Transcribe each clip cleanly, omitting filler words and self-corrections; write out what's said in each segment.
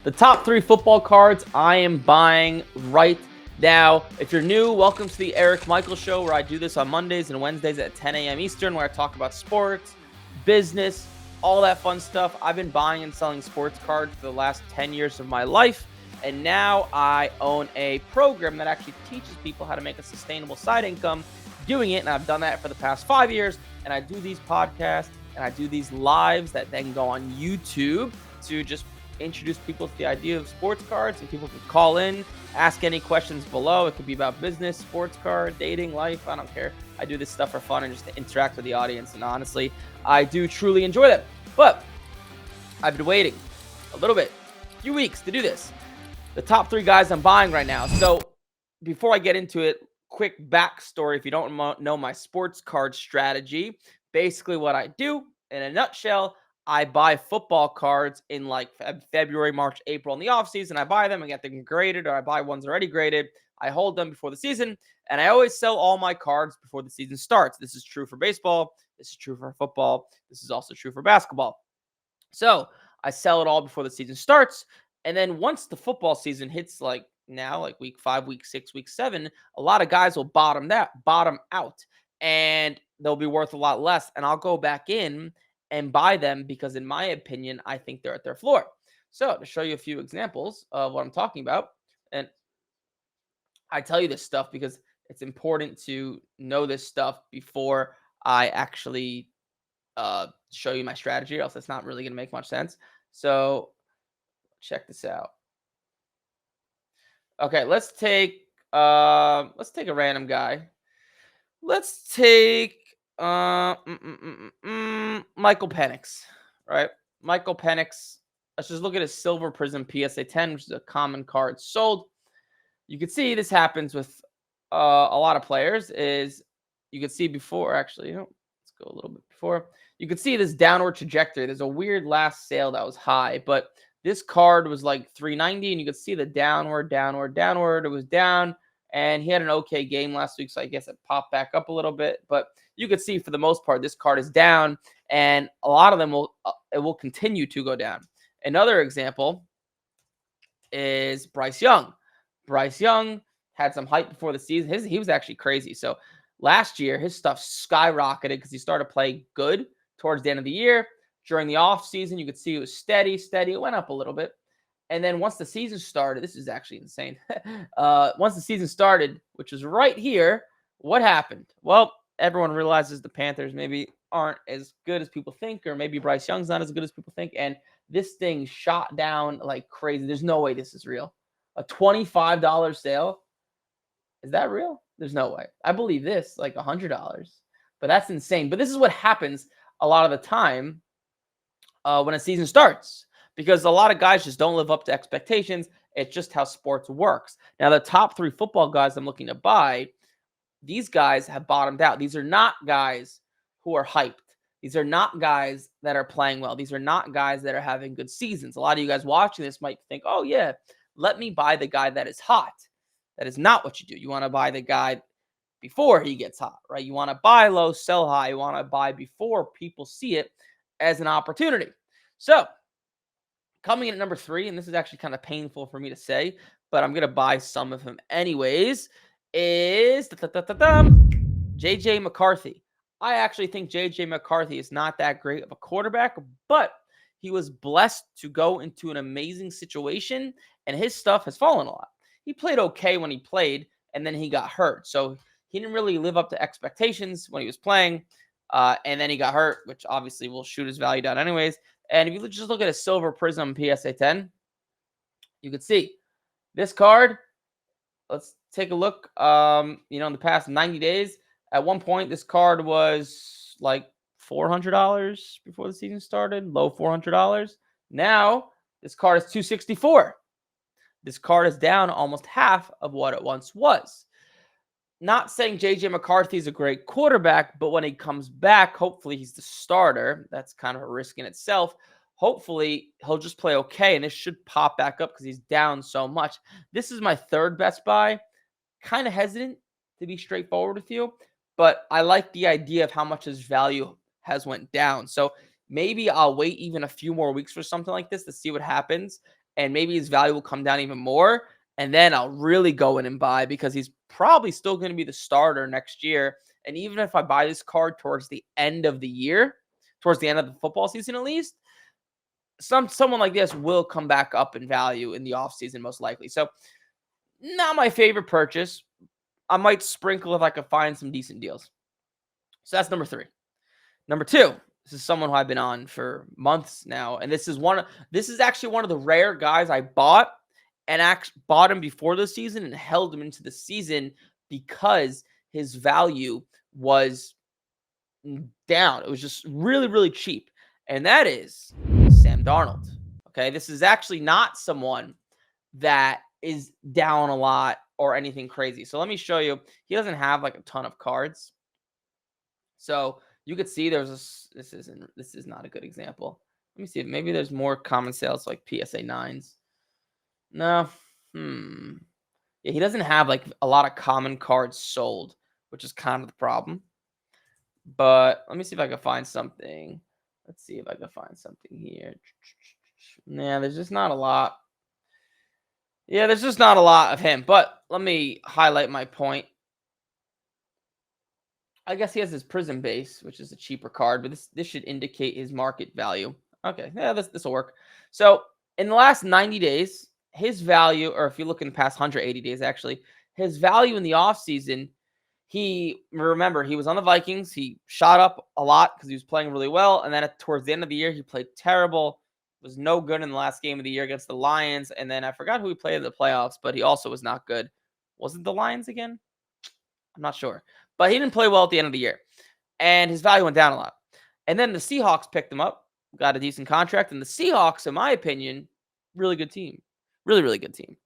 The top 3 football cards I am buying right now. If you're new, welcome to the Eric Michael Show, where I do this on Mondays and Wednesdays at 10 a.m. Eastern, where I talk about sports, business, all that fun stuff. I've been buying and selling sports cards for the last 10 years of my life, and now I own a program that actually teaches people how to make a sustainable side income doing it, and I've done that for the past 5 years, and I do these podcasts, and I do these lives that then go on YouTube to just introduce people to the idea of sports cards, and people can call in, ask any questions below. It could be about business, sports card, dating, life. I don't care. I do this stuff for fun and just to interact with the audience. And honestly, I do truly enjoy that. But I've been waiting a little bit, a few weeks to do this. The top 3 guys I'm buying right now. So before I get into it, quick backstory. If you don't know my sports card strategy, basically what I do in a nutshell, I buy football cards in like February, March, April in the offseason. I buy them and get them graded, or I buy ones already graded. I hold them before the season, and I always sell all my cards before the season starts. This is true for baseball. This is true for football. This is also true for basketball. So I sell it all before the season starts. And then once the football season hits, like now, like week 5, week 6, week 7, a lot of guys will bottom out, and they'll be worth a lot less. And I'll go back in and buy them because, in my opinion, I think they're at their floor. So to show you a few examples of what I'm talking about, and I tell you this stuff because it's important to know this stuff before I actually show you my strategy, or else it's not really going to make much sense. So check this out. Okay, let's take a random guy. Let's take Michael Penix, right? Michael Penix. Let's just look at his Silver Prism PSA 10, which is a common card sold. You can see this happens with a lot of players. Is you can see before, actually, let's go a little bit before. You can see this downward trajectory. There's a weird last sale that was high, but this card was like 390, and you could see the downward. It was down, and he had an okay game last week, so I guess it popped back up a little bit. But you could see, for the most part, this card is down, and a lot of them will continue to go down. Another example is Bryce Young. Bryce Young had some hype before the season. He was actually crazy. So last year, his stuff skyrocketed because he started playing good towards the end of the year. During the offseason, you could see it was steady. It went up a little bit. And then once the season started, this is actually insane. Once the season started, which was right here, what happened? Well, everyone realizes the Panthers maybe aren't as good as people think, or maybe Bryce Young's not as good as people think. And this thing shot down like crazy. There's no way this is real. A $25 sale? Is that real? There's no way. I believe this, like $100. But that's insane. But this is what happens a lot of the time when a season starts, because a lot of guys just don't live up to expectations. It's just how sports works. Now, the top 3 football guys I'm looking to buy, these guys have bottomed out. These are not guys who are hyped. These are not guys that are playing well. These are not guys that are having good seasons. A lot of you guys watching this might think, oh, yeah, let me buy the guy that is hot. That is not what you do. You want to buy the guy before he gets hot, right? You want to buy low, sell high. You want to buy before people see it as an opportunity. So coming in at number 3, and this is actually kind of painful for me to say, but I'm going to buy some of him anyways, is JJ McCarthy. I actually think JJ McCarthy is not that great of a quarterback, but he was blessed to go into an amazing situation, and his stuff has fallen a lot. He played okay when he played, and then he got hurt. So he didn't really live up to expectations when he was playing, and then he got hurt, which obviously will shoot his value down anyways. And if you just look at a Silver Prism PSA 10, you can see this card. Let's take a look. In the past 90 days, at one point, this card was like $400 before the season started, low $400. Now, this card is $264. This card is down almost half of what it once was. Not saying JJ McCarthy is a great quarterback, but when he comes back, hopefully he's the starter. That's kind of a risk in itself. Hopefully he'll just play okay, and this should pop back up because he's down so much. This is my 3rd best buy. Kind of hesitant to be straightforward with you, but I like the idea of how much his value has went down. So maybe I'll wait even a few more weeks for something like this to see what happens. and maybe his value will come down even more. And then I'll really go in and buy because he's probably still going to be the starter next year. And even if I buy this card towards the end of the year, towards the end of the football season at least, someone like this will come back up in value in the offseason most likely. So not my favorite purchase. I might sprinkle if I could find some decent deals. So that's number 3. Number 2, this is someone who I've been on for months now, and this is actually one of the rare guys I bought and bought him before the season and held him into the season because his value was down. It was just really, really cheap, and that is Sam Darnold. Okay, this is actually not someone that is down a lot or anything crazy. So let me show you. He doesn't have like a ton of cards. So you could see this is not a good example. Let me see if maybe there's more common sales like PSA 9s. No. Yeah, he doesn't have like a lot of common cards sold, which is kind of the problem. But let me see if I can find something. Let's see if I can find something here. Nah, there's just not a lot. Yeah, there's just not a lot of him. But let me highlight my point. I guess he has his Prism base, which is a cheaper card, but this should indicate his market value. Okay, yeah, this will work. So in the last 90 days, his value, or if you look in the past 180 days, actually, his value in the offseason, he was on the Vikings. He shot up a lot because he was playing really well. And then towards the end of the year, he played terrible, was no good in the last game of the year against the Lions. And then I forgot who he played in the playoffs, but he also was not good. Was it the Lions again? I'm not sure. But he didn't play well at the end of the year. And his value went down a lot. And then the Seahawks picked him up, got a decent contract. And the Seahawks, in my opinion, really good team. Really, really good team.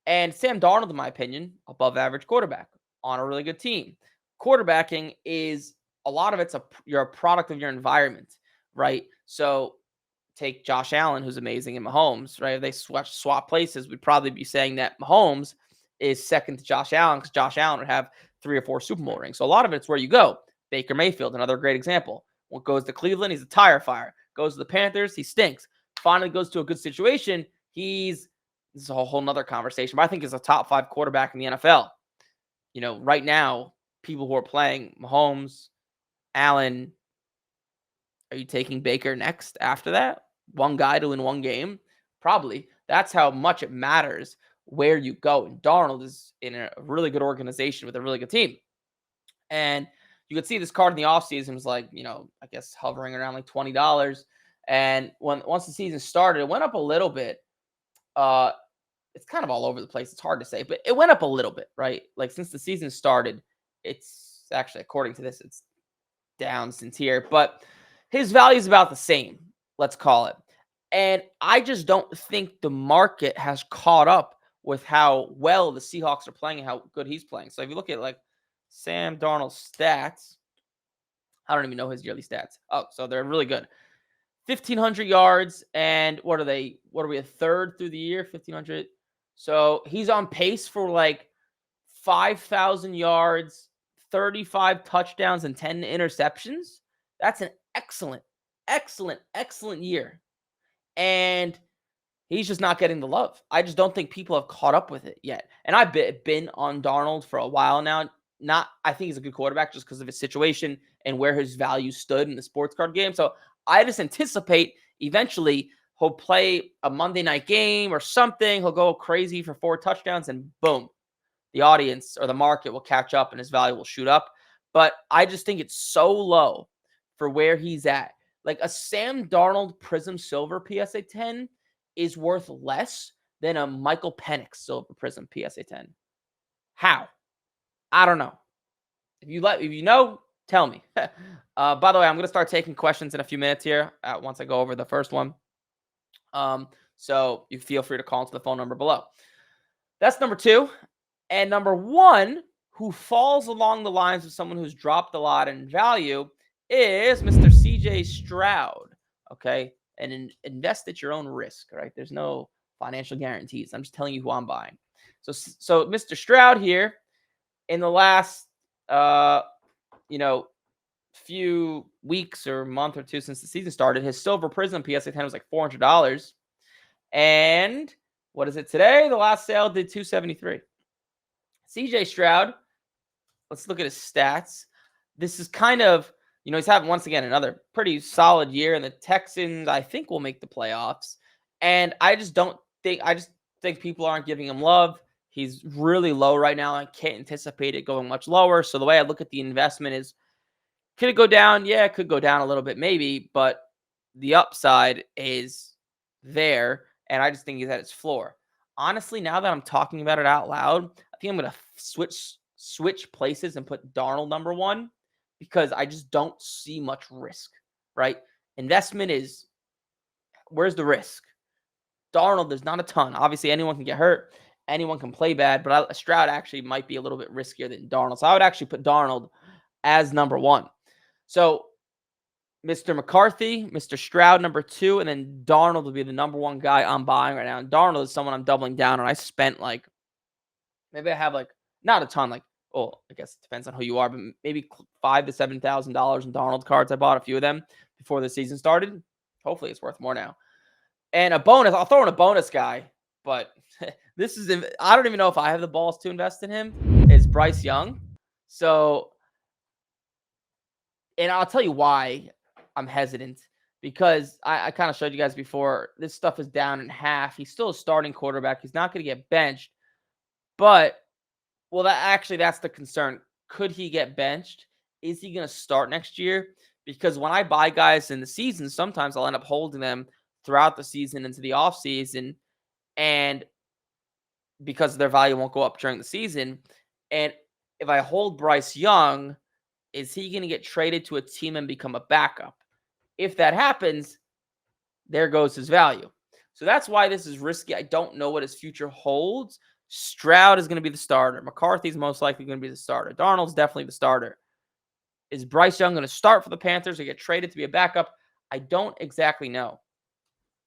And Sam Darnold, in my opinion, above average quarterback on a really good team. Quarterbacking is a lot of it's you're a product of your environment, right? So take Josh Allen, who's amazing, and Mahomes, right? If they swap places, we'd probably be saying that Mahomes is second to Josh Allen because Josh Allen would have 3 or 4 Super Bowl rings. So a lot of it's where you go. Baker Mayfield, another great example. What goes to Cleveland, he's a tire fire. Goes to the Panthers, he stinks. Finally goes to a good situation. This is a whole nother conversation, but I think he's a top 5 quarterback in the NFL. Right now, people who are playing Mahomes, Allen, are you taking Baker next after that? One guy to win one game? Probably. That's how much it matters where you go. And Darnold is in a really good organization with a really good team. And you could see this card in the offseason was like, I guess hovering around like $20. And once the season started, it went up a little bit. It's kind of all over the place. It's hard to say, but it went up a little bit, right? Like since the season started, it's actually, according to this, it's down since here, but his value is about the same, let's call it. And I just don't think the market has caught up with how well the Seahawks are playing and how good he's playing. So if you look at like Sam Darnold's stats, I don't even know his yearly stats. Oh, so they're really good. 1,500 yards, and what are we, a third through the year? 1,500. So he's on pace for like 5,000 yards, 35 touchdowns, and 10 interceptions. That's an excellent, excellent, excellent year. And he's just not getting the love. I just don't think people have caught up with it yet. And I've been on Darnold for a while now. I think he's a good quarterback just because of his situation and where his value stood in the sports card game. So I just anticipate eventually he'll play a Monday night game or something. He'll go crazy for 4 touchdowns and boom, the audience or the market will catch up and his value will shoot up. But I just think it's so low for where he's at. Like a Sam Darnold Prism Silver PSA 10 is worth less than a Michael Penix Silver Prism PSA 10. How? I don't know. If you know, tell me. By the way, I'm going to start taking questions in a few minutes here once I go over the first one. So you feel free to call into the phone number below. That's number 2. And number 1, who falls along the lines of someone who's dropped a lot in value, is Mr. CJ Stroud. Okay. And invest at your own risk, right? There's no financial guarantees. I'm just telling you who I'm buying. So Mr. Stroud here, in the last, few weeks or month or 2 since the season started, his Silver Prism PSA 10 was like $400. And What is it today? The last sale did 273. CJ Stroud, let's look at his stats. This is kind of, he's having, once again, another pretty solid year, and the Texans, I think, will make the playoffs. And I just think people aren't giving him love. He's really low right now. I can't anticipate it going much lower. So the way I look at the investment is, could it go down? Yeah, it could go down a little bit, maybe, but the upside is there, and I just think he's at its floor. Honestly, now that I'm talking about it out loud, I think I'm going to switch places and put Darnold number one, because I just don't see much risk, right? Investment is, where's the risk? Darnold, there's not a ton. Obviously, anyone can get hurt. Anyone can play bad, but Stroud actually might be a little bit riskier than Darnold. So I would actually put Darnold as number one. So Mr. McCarthy, Mr. Stroud, number two, and then Darnold will be the number one guy I'm buying right now. And Darnold is someone I'm doubling down on. I spent maybe I have not a ton, I guess it depends on who you are, but maybe $5,000 to $7,000 in Darnold cards. I bought a few of them before the season started. Hopefully it's worth more now. And a bonus, I'll throw in a bonus guy, but I don't even know if I have the balls to invest in him, is Bryce Young. So, and I'll tell you why I'm hesitant, because I kind of showed you guys before, this stuff is down in half. He's still a starting quarterback. He's not going to get benched, but that's the concern. Could he get benched? Is he going to start next year? Because when I buy guys in the season, sometimes I'll end up holding them throughout the season into the offseason, and because their value won't go up during the season. And if I hold Bryce Young, is he going to get traded to a team and become a backup? If that happens, there goes his value. So that's why this is risky. I don't know what his future holds. Stroud is going to be the starter. McCarthy's most likely going to be the starter. Darnold's definitely the starter. Is Bryce Young going to start for the Panthers or get traded to be a backup? I don't exactly know.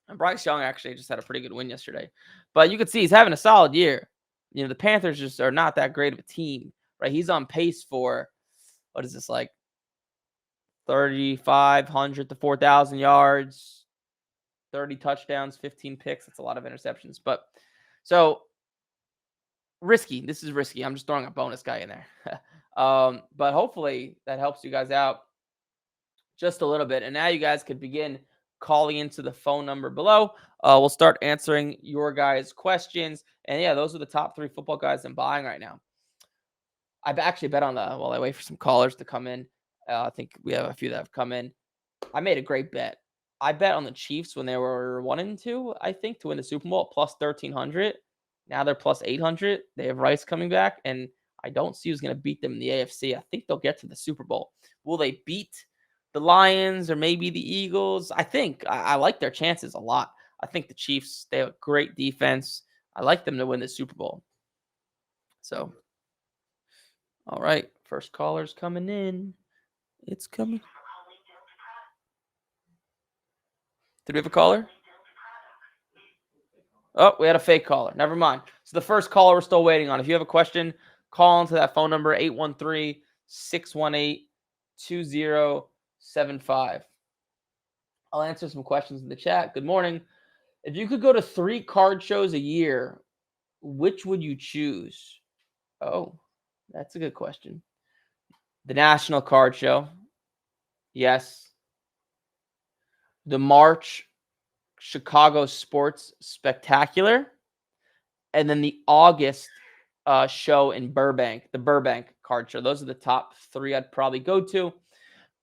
And Bryce Young actually just had a pretty good win yesterday. But you can see he's having a solid year. The Panthers just are not that great of a team, right? He's on pace for, 3,500 to 4,000 yards, 30 touchdowns, 15 picks. That's a lot of interceptions. But so risky. This is risky. I'm just throwing a bonus guy in there. But hopefully that helps you guys out just a little bit. And now you guys could begin calling into the phone number below. We'll start answering your guys' questions. And yeah, those are the top 3 football guys I'm buying right now. I've actually bet on while I wait for some callers to come in. I think we have a few that have come in. I made a great bet. I bet on the Chiefs when they were 1-2, I think, to win the Super Bowl, plus 1,300. Now they're plus 800. They have Rice coming back, and I don't see who's going to beat them in the AFC. I think they'll get to the Super Bowl. Will they beat the Lions or maybe the Eagles? I think I like their chances a lot. I think the Chiefs, they have a great defense. I like them to win the Super Bowl. So, all right. First caller's coming in. It's coming. Did we have a caller? Oh, we had a fake caller. Never mind. So the first caller we're still waiting on. If you have a question, call into that phone number, 813-618-2075. I'll answer some questions in the chat. Good morning. If you could go to 3 card shows a year, which would you choose? Oh, that's a good question. The National Card Show. Yes. The March Chicago Sports Spectacular. And then the August show in Burbank, the Burbank Card Show. Those are the top 3 I'd probably go to.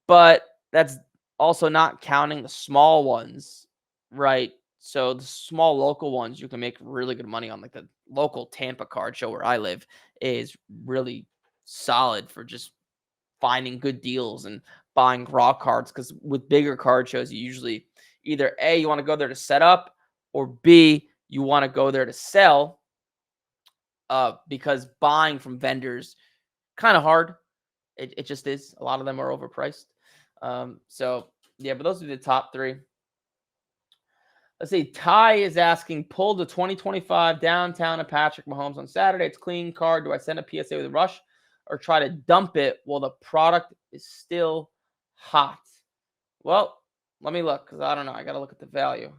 But that's also not counting the small ones, right? So the small local ones, you can make really good money on. Like the local Tampa Card Show where I live is really solid for just finding good deals and buying raw cards. Because with bigger card shows, you usually either A, you want to go there to set up, or B, you want to go there to sell. Because buying from vendors kind of hard. It just is. A lot of them are overpriced. So yeah, but those are the top 3. Let's see. Ty is asking, pull the 2025 downtown of Patrick Mahomes on Saturday. It's clean card. Do I send a PSA with a rush or try to dump it while the product is still hot? Well, let me look, because I don't know. I got to look at the value.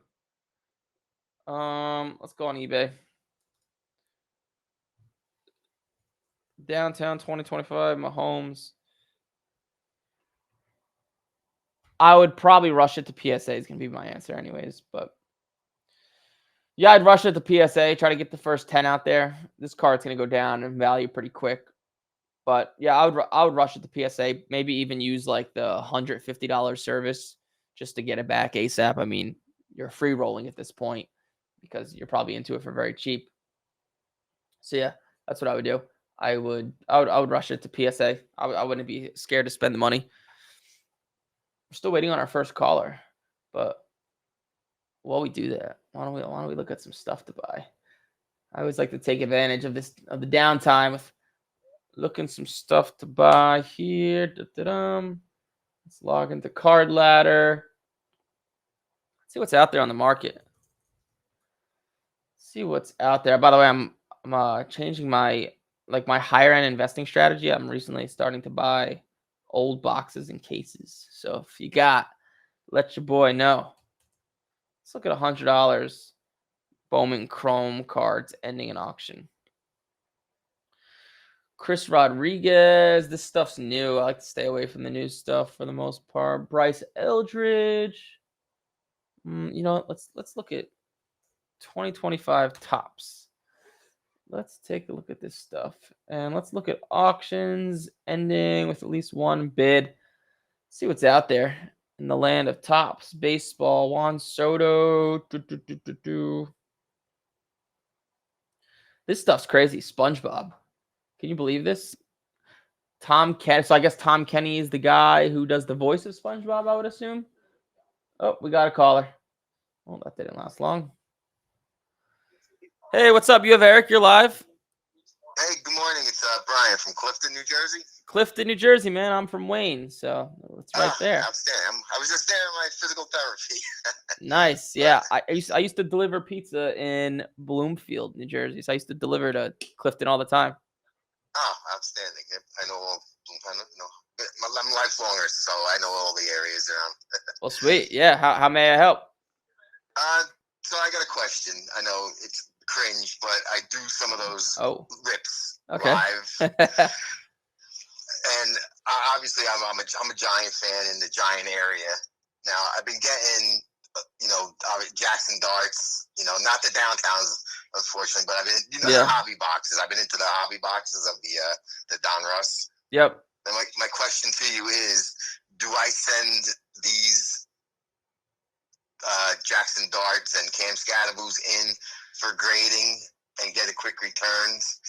Let's go on eBay. Downtown 2025, Mahomes. I would probably rush it to PSA is going to be my answer anyways. But yeah, I'd rush it to PSA, try to get the first 10 out there. This card's going to go down in value pretty quick. But yeah, I would rush it to PSA, maybe even use like the $150 service just to get it back ASAP. I mean, you're free rolling at this point because you're probably into it for very cheap. So yeah, that's what I would do. I would rush it to PSA. I wouldn't be scared to spend the money. We're still waiting on our first caller, but while we do that, why don't we look at some stuff to buy? I always like to take advantage of the downtime with looking some stuff to buy here. Let's log into Card Ladder. See what's out there on the market. See what's out there. By the way, I'm changing my higher end investing strategy. I'm recently starting to buy old boxes and cases. So if you got, let your boy know. Let's look at $100 Bowman Chrome cards ending in auction. Chris Rodriguez. This stuff's new. I like to stay away from the new stuff for the most part. Bryce Eldridge. You know, let's look at 2025 tops. Let's take a look at this stuff. And let's look at auctions ending with at least one bid. See what's out there in the land of tops. Baseball, Juan Soto. This stuff's crazy. SpongeBob. Can you believe this? Tom Kenny. So I guess Tom Kenny is the guy who does the voice of SpongeBob, I would assume. Oh, we got a caller. Well, that didn't last long. Hey, what's up? You have Eric. You're live. Hey, good morning. It's Brian from Clifton, New Jersey. Clifton, New Jersey, man. I'm from Wayne, so it's right there. Outstanding. I was just there in my physical therapy. Nice. Yeah, I used to deliver pizza in Bloomfield, New Jersey. So I used to deliver to Clifton all the time. Oh, outstanding. I know all. I'm lifelonger, so I know all the areas around. Well, sweet. Yeah. How may I help? So I got a question. I know it's cringe, but I do some of those rips live. And obviously, I'm a Giant fan in the Giant area. Now, I've been getting, Jackson darts. Not the downtowns, unfortunately, but I've been, the hobby boxes. I've been into the hobby boxes of the Don Russ. Yep. And my question to you is, do I send these Jackson darts and Cam Scadaboos in for grading and get a quick returns?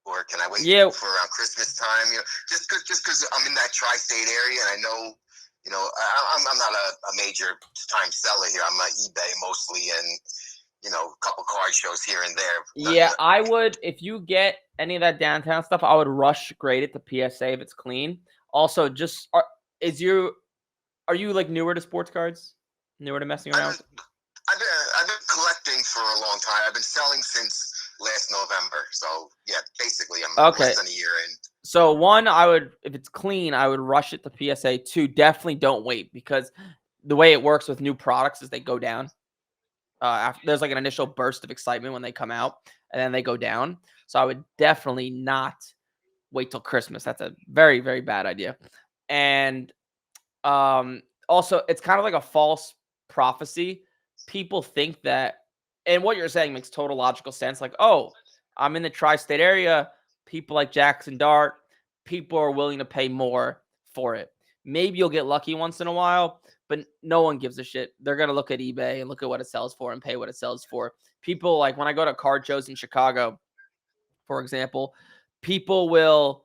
Or can I wait for around Christmas time? Just because I'm in that tri-state area, and I know, I'm not a major time seller here. I'm on eBay mostly, and a couple card shows here and there. Yeah, I would, if you get any of that downtown stuff, I would rush grade it to PSA if it's clean. Also, are you like newer to sports cards? Newer to messing around? I've been collecting for a long time. I've been selling since last November. So yeah, basically I'm less than a year in. So one, if it's clean, I would rush it to PSA. Two, definitely don't wait, because the way it works with new products is they go down. There's like an initial burst of excitement when they come out, and then they go down. So I would definitely not wait till Christmas. That's a very, very bad idea. And also, it's kind of like a false prophecy. People think that, and what you're saying makes total logical sense. Like, oh, I'm in the tri-state area. People like Jackson Dart. People are willing to pay more for it. Maybe you'll get lucky once in a while, but no one gives a shit. They're going to look at eBay and look at what it sells for and pay what it sells for. People, like when I go to card shows in Chicago, for example, people will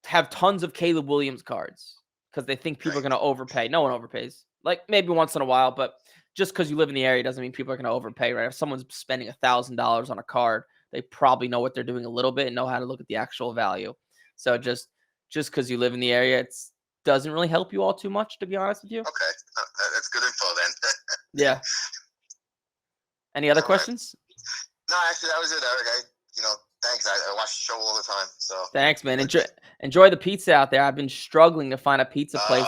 have tons of Caleb Williams cards because they think people are going to overpay. No one overpays. Like maybe once in a while, but just because you live in the area doesn't mean people are going to overpay, right? If someone's spending $1,000 on a card, they probably know what they're doing a little bit and know how to look at the actual value. So just because you live in the area, it doesn't really help you all too much, to be honest with you. Okay, that's good info then. Yeah. Any other questions? No, actually, that was it, Eric. Thanks. I watch the show all the time. So thanks, man. Enjoy the pizza out there. I've been struggling to find a pizza place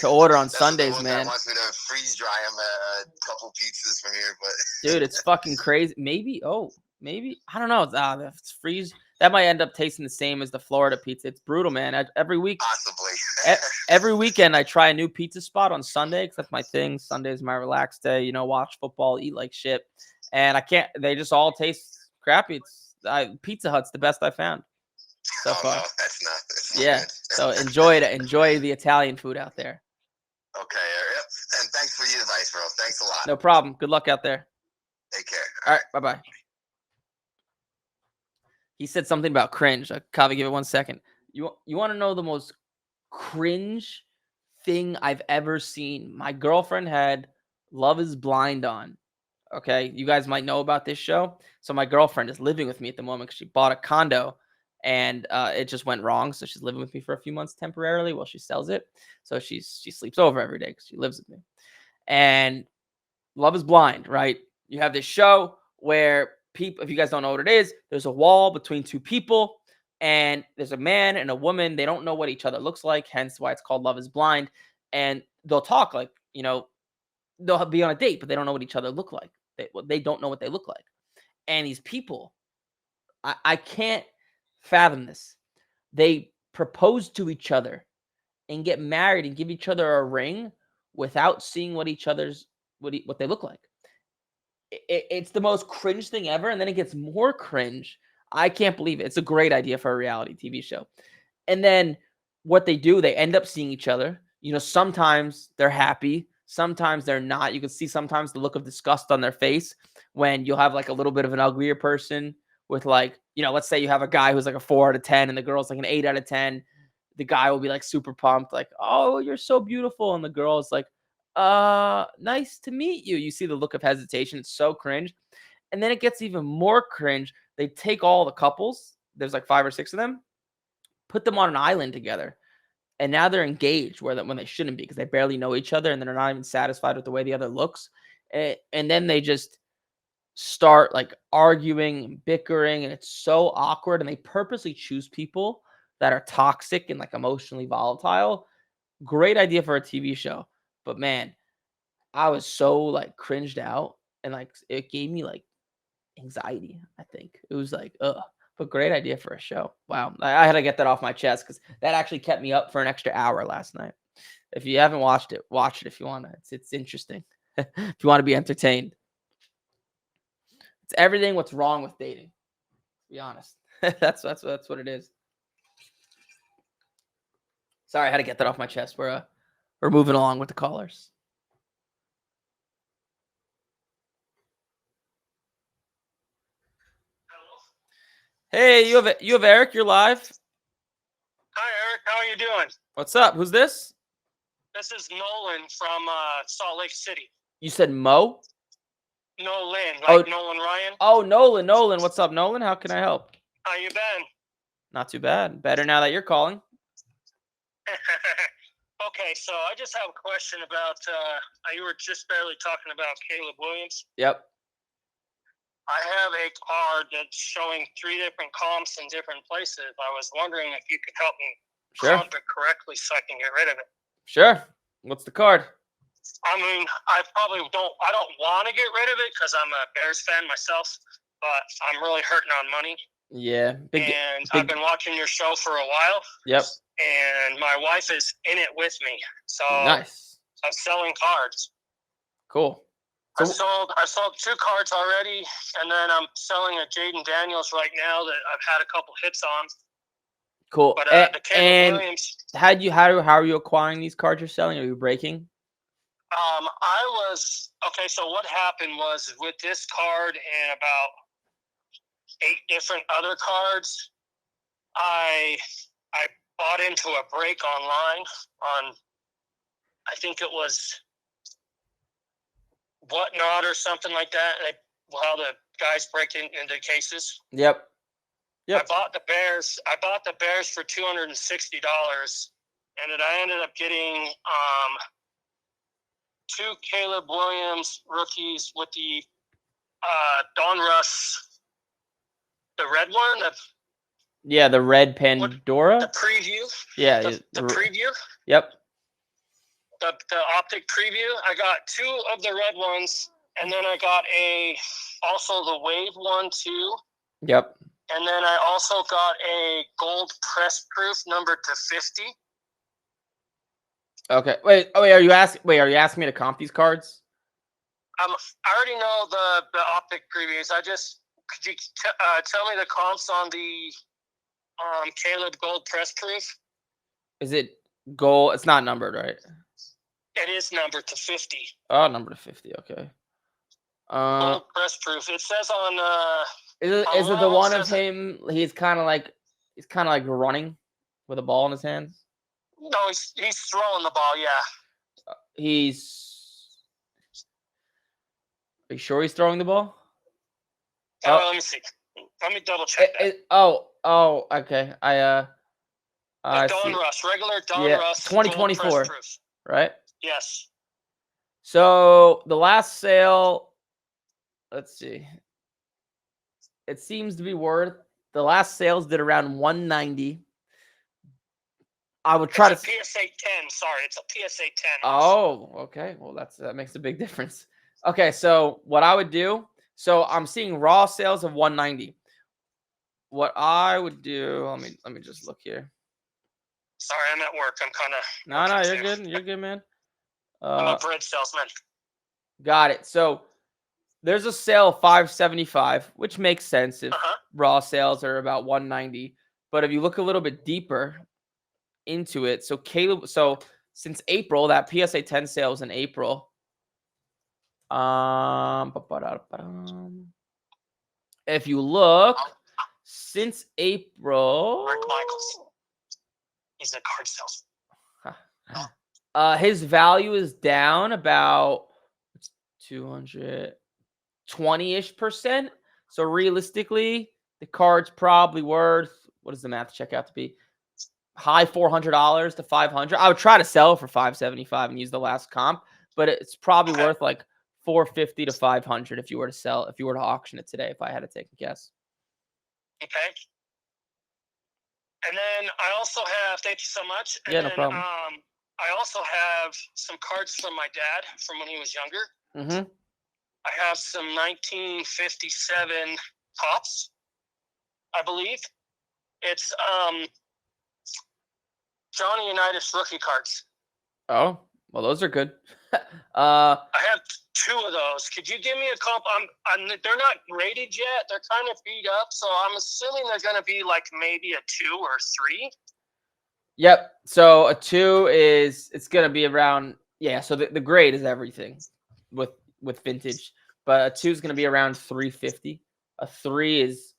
to order on Sundays, one man. Guy wants me to freeze dry him a couple pizzas from here, but dude, it's fucking crazy. Maybe I don't know. It's freeze. That might end up tasting the same as the Florida pizza. It's brutal, man. Every week, possibly. Every weekend, I try a new pizza spot on Sunday because that's my thing. Sunday is my relaxed day. Watch football, eat like shit, and I can't. They just all taste crappy. Pizza Hut's the best I found so far. No, that's not yeah. Good. So enjoy the Italian food out there. Okay, yep. And thanks for the advice, bro. Thanks a lot. No problem. Good luck out there. Take care. All right. Bye-bye. He said something about cringe. Kavi, give it 1 second. You want to know the most cringe thing I've ever seen? My girlfriend had Love is Blind on. Okay. You guys might know about this show. So my girlfriend is living with me at the moment because she bought a condo and it just went wrong. So she's living with me for a few months temporarily while she sells it. So she sleeps over every day because she lives with me. And Love is Blind, right? You have this show where people, if you guys don't know what it is, there's a wall between two people and there's a man and a woman. They don't know what each other looks like, hence why it's called Love is Blind. And they'll talk like, they'll be on a date, but they don't know what each other look like. They don't know what they look like. And these people, I can't fathom this. They propose to each other and get married and give each other a ring without seeing what each other's what they look like. It's the most cringe thing ever, and then it gets more cringe. I can't believe it. It's a great idea for a reality TV show. And then what they do, they end up seeing each other. Sometimes they're happy, sometimes they're not. You can see sometimes the look of disgust on their face when you'll have like a little bit of an uglier person with let's say you have a guy who's like a 4 out of 10 and the girl's like an 8 out of 10. The guy will be like super pumped, like, "Oh, you're so beautiful." And the girl's like, nice to meet you. You see the look of hesitation. It's so cringe. And then it gets even more cringe. They take all the couples, there's like 5 or 6 of them, put them on an island together. And now they're engaged when they shouldn't be because they barely know each other and they're not even satisfied with the way the other looks. And then they just start like arguing and bickering, and it's so awkward. And they purposely choose people that are toxic and like emotionally volatile. Great idea for a TV show. But man, I was so like cringed out and like it gave me like anxiety. I think it was like, ugh, but great idea for a show. Wow. I had to get that off my chest because that actually kept me up for an extra hour last night. If you haven't watched it, watch it if you want to. It's interesting. If you want to be entertained. It's everything what's wrong with dating. To be honest. that's what it is. Sorry, I had to get that off my chest. We're moving along with the callers. Hey, you have Eric. You're live. Hi, Eric. How are you doing? What's up? Who's this? This is Nolan from Salt Lake City. You said Mo? Nolan, like Nolan Ryan. Oh, Nolan. What's up, Nolan? How can I help? How you been? Not too bad. Better now that you're calling. Okay, so I just have a question about, you were just barely talking about Caleb Williams. Yep. I have a card that's showing 3 different comps in different places. I was wondering if you could help me comp it correctly so I can get rid of it. Sure. What's the card? I mean, I don't want to get rid of it because I'm a Bears fan myself, but I'm really hurting on money. Yeah. I've been watching your show for a while. Yep. And my wife is in it with me. So nice. I'm selling cards. Cool. I sold 2 cards already, and then I'm selling a Jaden Daniels right now that I've had a couple hits on. Cool. But the Caleb Williams. How are you acquiring these cards you're selling? Are you breaking? So what happened was with this card and about 8 different other cards, I bought into a break online on, I think it was Whatnot or something like that. How the guys break into cases. Yep. I bought the Bears for $260, and then I ended up getting 2 Caleb Williams rookies with the The red one? The red Pandora? The preview? Yeah. The preview? Yep. The optic preview. I got 2 of the red ones, and then I got also the wave one too. Yep. And then I also got a gold press proof numbered to 50. Okay. Wait. Are you asking me to comp these cards? I already know the optic previews. Could you tell me the comps on the Caleb gold press proof? Is it gold? It's not numbered, right? It is numbered to 50. Oh, numbered to 50. Okay. Gold press proof. It says on. Is it the one of him? He's kind of like running with a ball in his hands. No, he's throwing the ball. Yeah. Are you sure he's throwing the ball? Let me see. Let me double check that. Okay. Donruss, regular Donruss. 2024, right? Yes. So the last sale, let's see. It seems to be worth. The last sales did around 190. I would try it's a PSA 10. Sorry, it's a PSA 10. Oh, okay. Well, that makes a big difference. Okay, so what I would do. So I'm seeing raw sales of 190. What I would do. Let me just look here. Sorry, I'm at work. I'm kind of. No, you're good. You're good, man. I'm a bread salesman. Got it. So there's a sale of 575, which makes sense if raw sales are about 190. But if you look a little bit deeper into it, so since April, that PSA 10 sale was in April. If you look since April, Rick Michaels. He's a card salesman. His value is down about 220-ish%. So realistically, the card's probably worth, what does the math check out to be? High $400 to $500. I would try to sell it for $575 and use the last comp, but it's probably worth like $450 to $500 if you were to auction it today, if I had to take a guess. Okay. And then I also have, thank you so much. And no problem. I also have some cards from my dad from when he was younger. Mm-hmm. I have some 1957 Topps, I believe. It's Johnny Unitas rookie cards. Oh, well, those are good. I have 2 of those. Could you give me a comp? They're not graded yet. They're kind of beat up, so I'm assuming they're going to be like maybe a 2 or 3. Yep. So a 2 it's going to be around, so the grade is everything with vintage, but a 2 is going to be around 350. A 3 is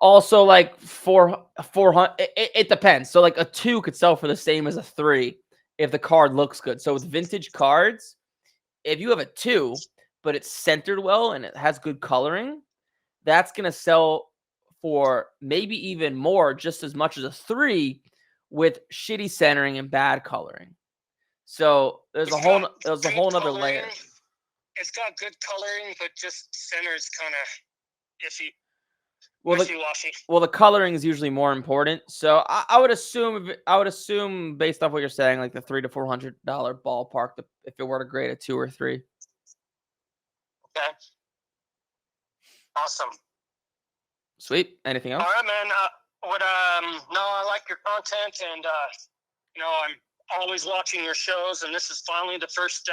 also like 400. It depends. So like a 2 could sell for the same as a 3 if the card looks good. So with vintage cards, if you have a 2, but it's centered well and it has good coloring, that's going to sell for maybe even more, just as much as a 3 with shitty centering and bad coloring. So there's a whole other layer. It's got good coloring, but just center is kind of iffy. Wishy-washy. Well, the coloring is usually more important. So I would assume based off what you're saying, like the $300 to $400 ballpark, if it were to grade a 2 or 3. Okay. Awesome. Sweet. Anything else? All right, man. No, I like your content, and I'm always watching your shows, and this is finally the first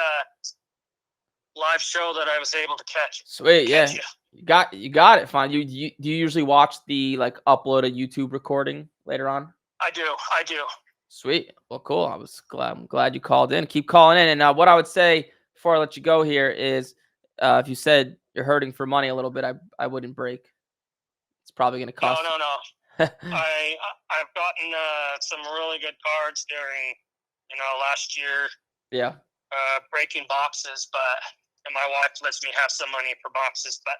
live show that I was able to catch. Sweet, yeah. You got it. Fine. Do you usually watch the upload a YouTube recording later on? I do. Sweet. Well, cool. I'm glad you called in. Keep calling in. And what I would say before I let you go here is, if you said you're hurting for money a little bit, I wouldn't break. It's probably going to cost. No. I've gotten some really good cards during, last year. Yeah. Breaking boxes, and my wife lets me have some money for boxes, but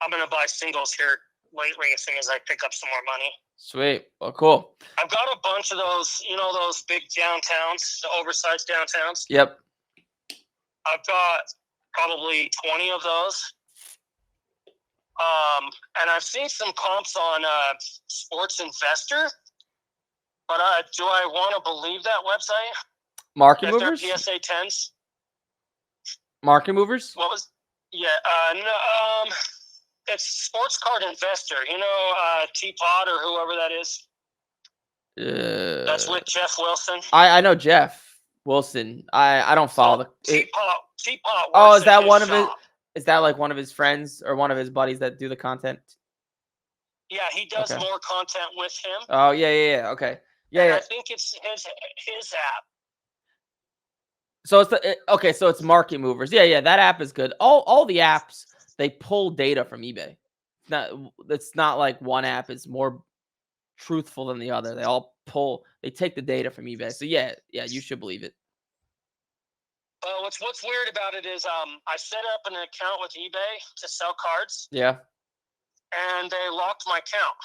I'm going to buy singles here lately as soon as I pick up some more money. Sweet. Well, cool. I've got a bunch of those, those big downtowns, the oversized downtowns. Yep. I've got probably 20 of those. And I've seen some comps on Sports Investor, but do I want to believe that website? Market movers? PSA 10s? Market movers? What was? Yeah, no, it's Sports Card Investor. You know, Teapot or whoever that is. That's with Jeff Wilson. I know Jeff Wilson. I don't follow Teapot. Oh, is that one of his? Is that like one of his friends or one of his buddies that do the content? Yeah, he does more content with him. Oh yeah. Okay. Yeah, and I think it's his app. So it's so it's Market Movers. Yeah. That app is good. All the apps, they pull data from eBay. It's not like one app is more truthful than the other. They take the data from eBay. So yeah, you should believe it. What's weird about it is I set up an account with eBay to sell cards. Yeah. And they locked my account.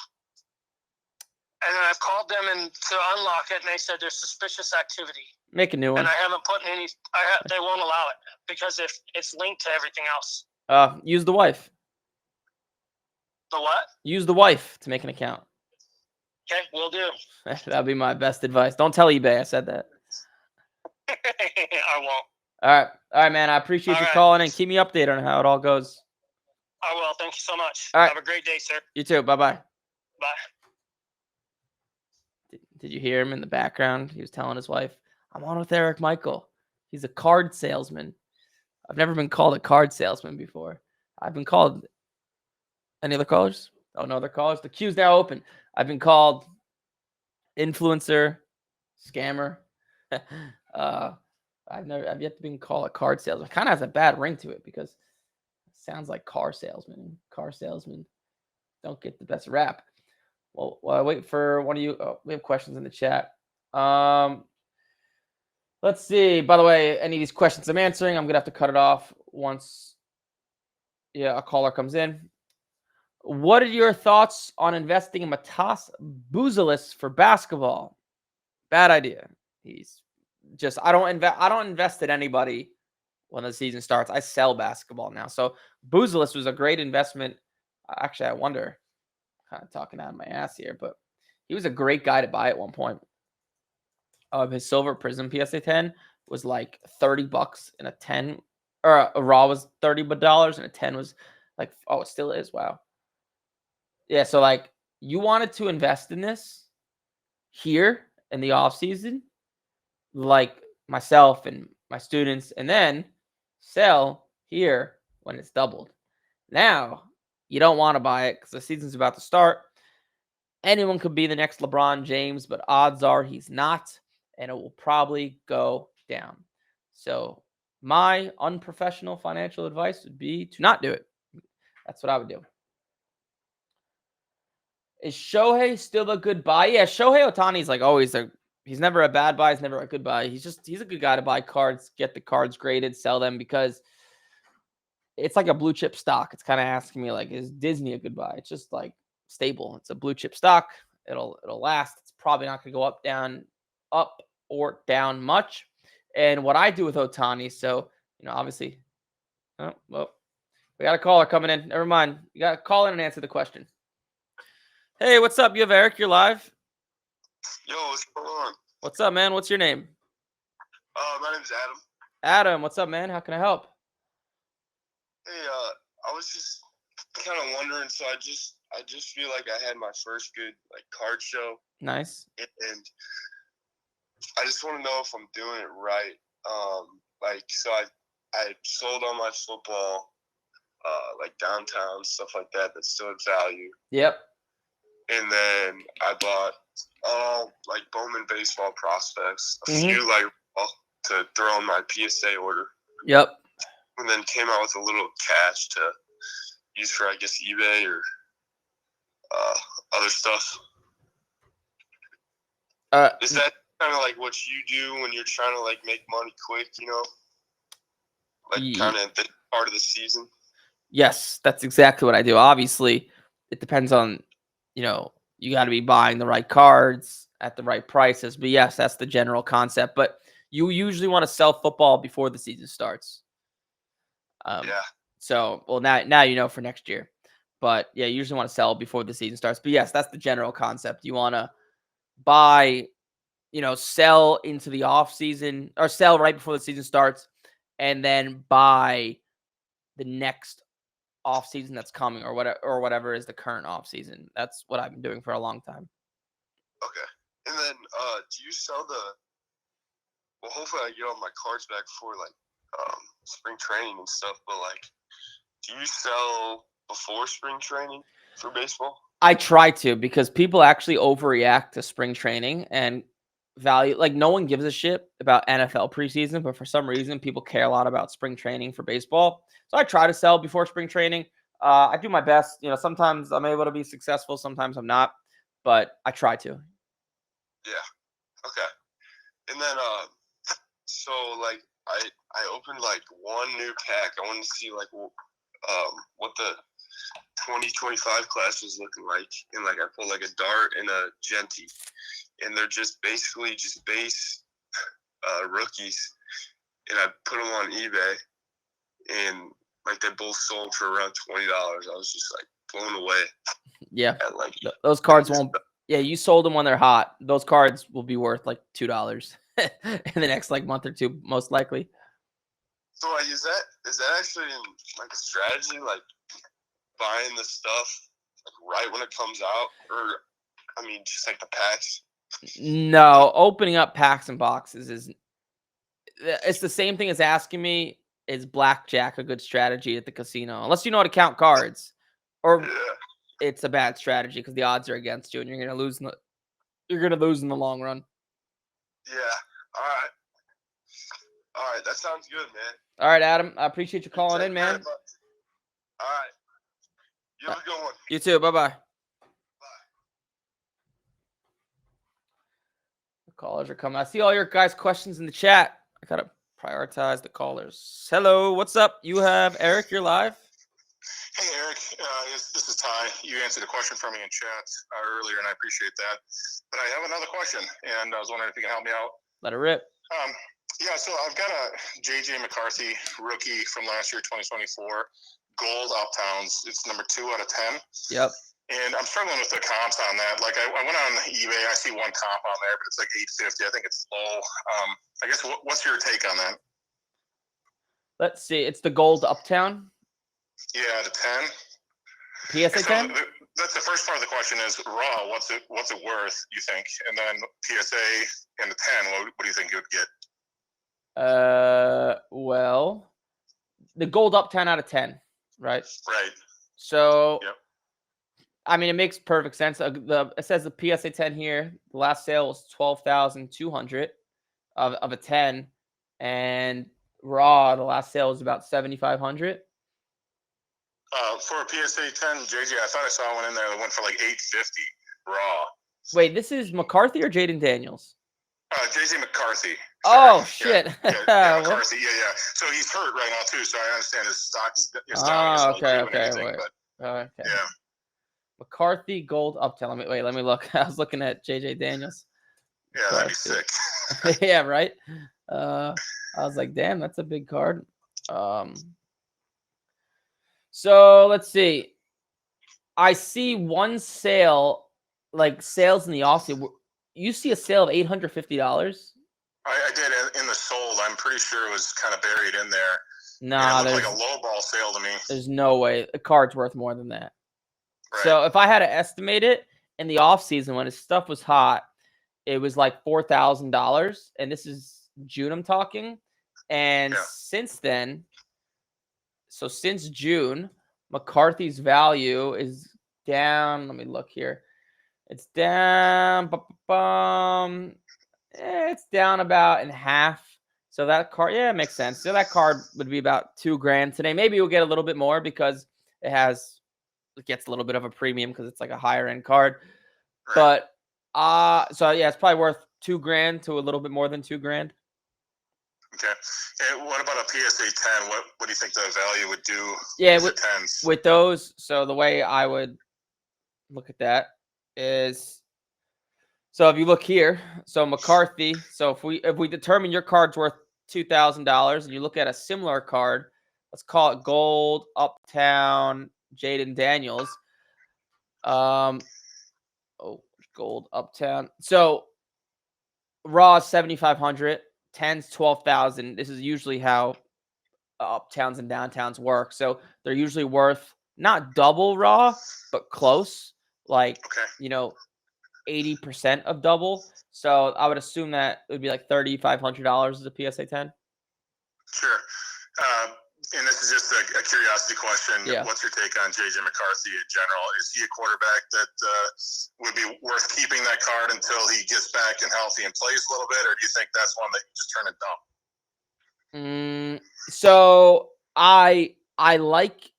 And then I've called them to unlock it, and they said there's suspicious activity. Make a new one. And I haven't put any. They won't allow it because if it's linked to everything else. Use the wife. The what? Use the wife to make an account. Okay, will do. That'd be my best advice. Don't tell eBay I said that. I won't. All right, man. I appreciate you calling and keep me updated on how it all goes. I will. Thank you so much. All right. Have a great day, sir. You too. Bye-bye. Bye. Did you hear him in the background? He was telling his wife, I'm on with Eric Michael. He's a card salesman. I've never been called a card salesman before. I've been called... Any other callers? Oh, no other callers. The queue's now open. I've been called influencer, scammer. I've yet to be called a card salesman. It kind of has a bad ring to it because it sounds like car salesman. Car salesmen don't get the best rap. Well, while I wait for one of you. Oh, we have questions in the chat. Let's see. By the way, any of these questions I'm answering, I'm gonna have to cut it off once a caller comes in. What are your thoughts on investing in Matas Buzelis for basketball? Bad idea. He's just I don't invest in anybody when the season starts. I sell basketball now. So Buzelis was a great investment. Actually, I wonder, kind of talking out of my ass here, but he was a great guy to buy at one point. His Silver Prism PSA 10 was like $30 and a 10 or a raw was $30 and a 10 was like, oh, it still is. Wow. Yeah. So like you wanted to invest in this here in the off season, like myself and my students, and then sell here when it's doubled. Now you don't want to buy it because the season's about to start. Anyone could be the next LeBron James, but odds are he's not, and it will probably go down. So my unprofessional financial advice would be to not do it. That's what I would do. Is Shohei still a good buy? Yeah, Shohei Ohtani's like always he's never a bad buy. He's never a good buy. He's a good guy to buy cards, get the cards graded, sell them because it's like a blue chip stock. It's kind of asking me like, is Disney a good buy? It's just like stable. It's a blue chip stock. It'll last. It's probably not going to go up or down much. And what I do with Ohtani, so obviously, oh well, we got a caller coming in. Never mind. You got to call in and answer the question. Hey, what's up? You have Eric. You're live. Yo, what's going on? What's up, man? What's your name? My name's Adam. Adam, what's up, man? How can I help? Hey, I was just kind of wondering. So I just feel like I had my first good card show. Nice. And I just want to know if I'm doing it right. So I sold all my football, downtown stuff like that. That's still at value. Yep. And then I bought all Bowman baseball prospects, a few to throw in my PSA order. Yep. And then came out with a little cash to use for, I guess, eBay or other stuff. Is that kind of like what you do when you're trying to make money quick, kind of the part of the season? Yes, that's exactly what I do. Obviously, it depends on, you got to be buying the right cards at the right prices. But yes, that's the general concept. But you usually want to sell football before the season starts. Yeah. So, well, now for next year. But yeah, you usually want to sell before the season starts. But yes, that's the general concept. You want to buy, sell into the off season or sell right before the season starts, and then buy the next off season that's coming, or whatever is the current off season. That's what I've been doing for a long time. Okay. And then do you sell well, hopefully I get all my cards back for spring training and stuff, but do you sell before spring training for baseball? I try to, because people actually overreact to spring training and value. No one gives a shit about NFL preseason, but for some reason people care a lot about spring training for baseball. So I try to sell before spring training. I do my best. Sometimes I'm able to be successful, sometimes I'm not, but I try to. Yeah. Okay. And then so I opened one new pack. I wanted to see what the 2025 class was looking like, and I put a dart and a Genti, and they're just basically just base rookies, and I put them on eBay, and they both sold for around $20. I was just blown away. Yeah, those cards won't. Yeah, you sold them when they're hot. Those cards will be worth $2 in the next month or two, most likely. So is that actually a strategy, buying the stuff right when it comes out, or just the packs? No, opening up packs and boxes it's the same thing as asking me, is blackjack a good strategy at the casino? Unless you know how to count cards, or it's a bad strategy because the odds are against you and you're gonna lose in the long run. Yeah. All right, that sounds good, man. All right, Adam, I appreciate you calling in, man. All right. You have a good one. You too. Bye-bye. The callers are coming. I see all your guys' questions in the chat. I gotta prioritize the callers. Hello, what's up? You have Eric. You're live. Hey, Eric. This is Ty. You answered a question for me in chat earlier, and I appreciate that. But I have another question, and I was wondering if you can help me out. Let it rip. Yeah, so I've got a J.J. McCarthy rookie from last year, 2024, gold Uptowns. It's number 2 out of 10. Yep. And I'm struggling with the comps on that. I went on eBay. I see one comp on there, but it's $850. I think it's low. I guess what's your take on that? Let's see. It's the gold Uptown. Yeah, out of 10. PSA 10? That's the first part of the question is raw. What's it worth, you think? And then PSA and the 10, what do you think you would get? Well, the gold Uptown out of 10, right? Right. So, yep. It makes perfect sense. It says the PSA 10 here. The last sale was $12,200 of a 10, and raw, the last sale was about $7,500. For a PSA 10, JJ, I thought I saw one in there that went for $850 raw. Wait, this is McCarthy or Jaden Daniels? JJ McCarthy. Sorry. Oh, shit. Yeah, McCarthy. Yeah. So he's hurt right now, too, so I understand his stock is down. Okay. Yeah. McCarthy gold Uptown. Let me look. I was looking at JJ Daniels. Yeah, that'd be sick. Yeah, right? I was like, damn, that's a big card. So let's see. I see one sale, sales in the offseason. You see a sale of $850? I did in the sold. I'm pretty sure it was kind of buried in there. Nah, it looked like a low ball sale to me. There's no way. A card's worth more than that. Right. So if I had to estimate it, in the offseason when his stuff was hot, it was $4,000. And this is June I'm talking. And since then, so since June, McCarthy's value is down. Let me look here. It's down. It's down about in half. So that card, it makes sense. So that card would be about $2,000 today. Maybe you'll get a little bit more because it gets a little bit of a premium because it's a higher end card. Right. But so it's probably worth $2,000 to a little bit more than $2,000. Okay. And what about a PSA 10? What do you think the value would do? Yeah, with those. So the way I would look at that is, so if you look here, so McCarthy. So if we determine your card's worth $2,000, and you look at a similar card, let's call it gold Uptown Jaden Daniels. Gold Uptown. So raw 7,500, 10's 12,000. This is usually how uptowns and downtowns work. So they're usually worth not double raw, but close. Like 80% of double. So I would assume that it would be like $3,500 as a PSA 10. Sure. And this is just a curiosity question. Yeah. What's your take on J.J. McCarthy in general? Is he a quarterback that would be worth keeping that card until he gets back and healthy and plays a little bit, or do you think that's one that you just turn and dump? So I like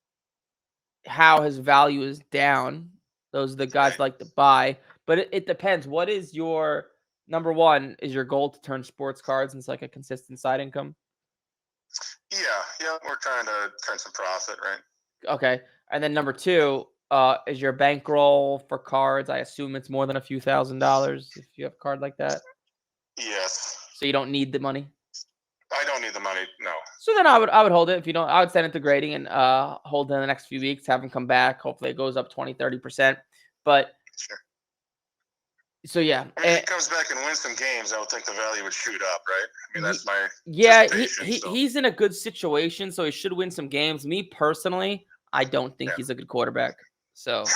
how his value is down. Those are the guys like to buy, but it depends. What is your number one? Is your goal to turn sports cards into like a consistent side income? Yeah, we're trying to turn some profit, right? Okay, and then number two, is your bankroll for cards? I assume it's more than a few $1,000s if you have a card like that. Yes. So you don't need the money. I don't need the money, no. So then I would hold it. If you don't, I would send it to grading and hold it in the next few weeks, have him come back. Hopefully it goes up 20-30%. But sure. So yeah. If he comes back and wins some games, I would think the value would shoot up, right? I mean, that's my he's in a good situation, so he should win some games. Me personally, I don't think he's a good quarterback. So I'm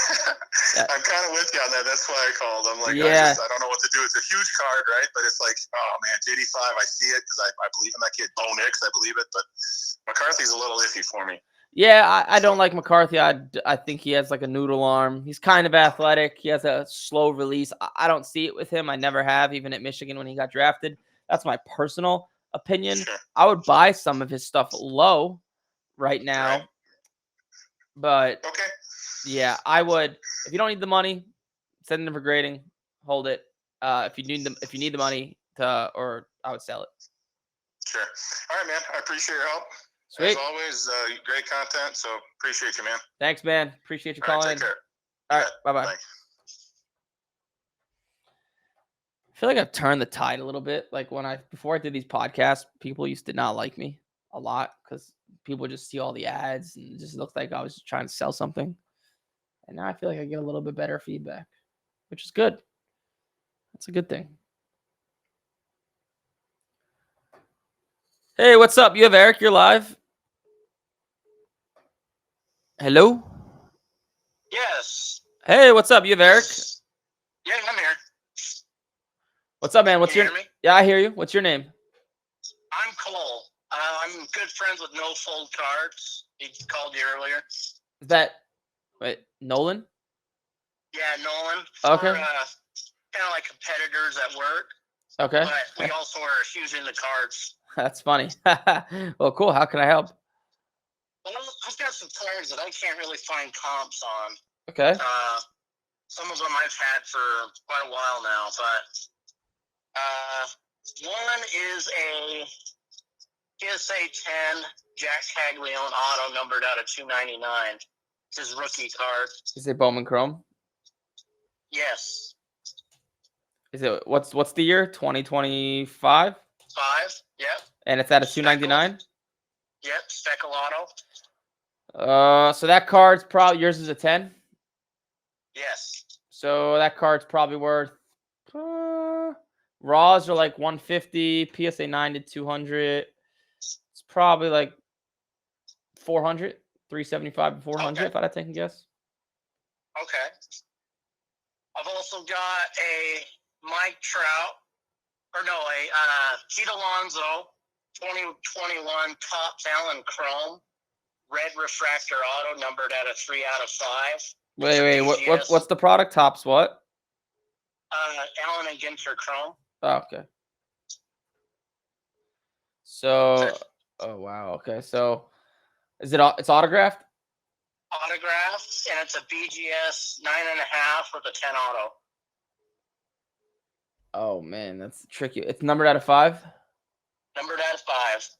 kind of with you on that. That's why I called him. Like, yeah. I don't know what to do. It's a huge card, right? But it's like, oh man, JD5, I see it because I believe in that kid. Bo Nix, I believe it, but McCarthy's a little iffy for me. Yeah, I don't like McCarthy. I think he has like a noodle arm. He's kind of athletic. He has a slow release. I don't see it with him. I never have, even at Michigan when he got drafted. That's my personal opinion. Sure. I would buy some of his stuff low right now. Right. But okay. Yeah, I would. If you don't need the money, send them for grading. Hold it. If you need the money or I would sell it. Sure. All right, man. I appreciate your help. Sweet. As always, great content. So appreciate you, man. Thanks, man. Appreciate you calling in. Take care. All right. Bye-bye. Bye. I feel like I've turned the tide a little bit. Like before I did these podcasts, people used to not like me a lot because people just see all the ads and it just looked like I was trying to sell something. And now I feel like I get a little bit better feedback, which is good. That's a good thing. Hey, what's up? You have Eric. You're live. Hello? Yes. Hey, what's up? You have Eric? Yeah, I'm here. What's up, man? Can you hear me? Yeah, I hear you. What's your name? I'm Cole. I'm good friends with No Fold Cards. He called you earlier. Is that Nolan? Yeah, Nolan. Okay. We're kind of like competitors at work. Okay. But we also are huge into cards. That's funny. Well, cool. How can I help? Well, I've got some cards that I can't really find comps on. Okay. Some of them I've had for quite a while now, but one is a PSA 10 Jack Caglione auto numbered out of 299. It's his rookie card. Is it Bowman Chrome? Yes. Is it what's the year? 2025? 5. Yep. And it's at a 299? Yep, Speckle auto. So that card's probably yours is a 10? Yes. So that card's probably worth raws are like 150, PSA 9 to 200. It's probably like 400, 375 to 400 if I had to take a guess. Okay. I've also got a Mike Trout, Pete Alonso 2021 Topps Allen Chrome red refractor auto numbered at a 3 out of 5. Wait, what's the product? Topps what? Allen and Ginter Chrome. Oh, okay. So, oh wow, okay. So, is it's autographed? Autographed, and it's a BGS 9.5 with a 10 auto. Oh man, that's tricky. It's numbered out of 5. Numbered out of 5.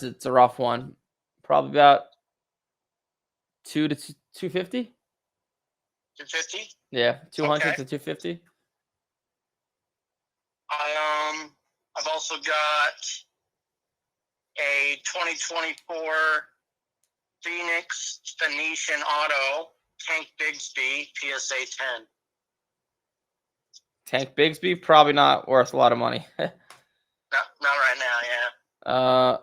It's a rough one. Probably about 2 to 250. 250. Yeah, 200 Okay. to 250. I've also got a 2024 Phoenix Phoenician Auto, Tank Bigsby, PSA 10. Tank Bigsby, probably not worth a lot of money. Not right now, yeah.